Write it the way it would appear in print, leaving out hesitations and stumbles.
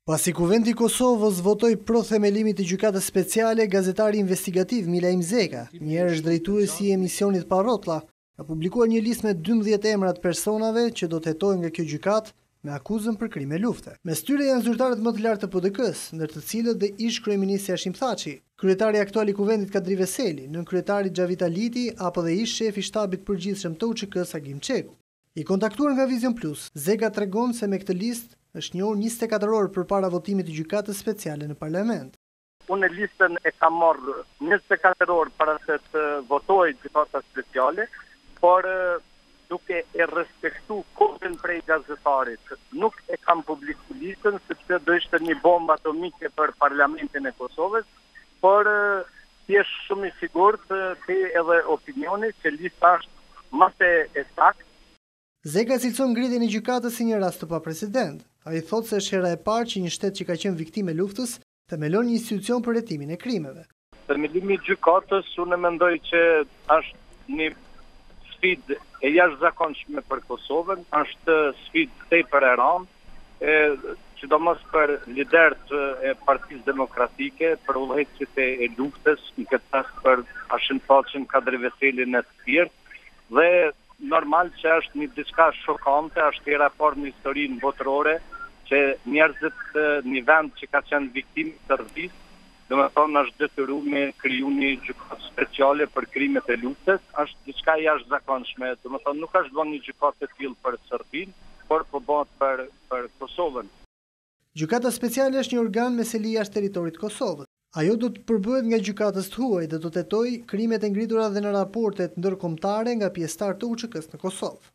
Pasi Kuvendi i Kosovës votoi pro themelimit të gjykatës speciale, gazetari investigativ Milaim Zeka, njerëz drejtuesi i emisionit Parrotlla, ka publikuar një listë me 12 emra të personave që do të hetojnë nga kjo gjykatë me akuzën për krime lufte. Mes tyre janë zyrtarët më të lartë të PD-s, ndër të cilët dhe ish kryeministri Hashim Thaçi, kryetari aktual i Kuvendit Kadri Veseli, nënkryetari Xhavit Aliti apo dhe ish shefi i shtabit përgjithshëm të UÇK-s Agim Çeku. I kontaktuar nga Vision Plus, Zeka tregon se me këtë listë është njohur 24 orë përpara votimit të gjykatës speciale në parlament. Unë listën e kam marrë 24 orë para se të votojë gjykata speciale, por duke e respektu kodin prej gazetarit, nuk e kam publiku listën, sepse do ishte një bombë atomike për parlamentin e Kosovës, por thjesht shumë i sigurt të edhe opinioni që lista është më e saktë. Zeka cilëson ngritjen e gjykatës si një rast të paprecedent. Ai thotë se është hera e parë që një shtet që ka qenë viktimë e luftës themelon një institucion për hetimin e krimeve. Themelimi i gjykatës unë mendoj që është një sfidë e jashtëzakonshme për Kosovën, është sfidë tepër e rëndë, sidomos për liderët e Partisë Demokratike, për udhëheqësit e luftës, në këtë rast për Hashim Thaçin, Kadri Veselin e të tjerë, dhe normal që është një diçka shokante, është hera e parë në historinë botërore që njerëzit një vend që ka qenë viktimë të rrëfisë, domethënë është detyruar me kriju një gjykatë speciale për krimet e luftës, është diçka jashtëzakonshme, domethënë nuk është bën një gjykatë e tillë për Serbinë, por po bëhet për Kosovën. Gjykata speciale është një organ me seli jashtë territorit të Kosovës. Ajo do të përbëhet nga gjykatës të huaj dhe do të hetojë krimet e ngritura dhe në raportet ndërkombëtare nga pjesëtarë të UÇK-s në Kosovë.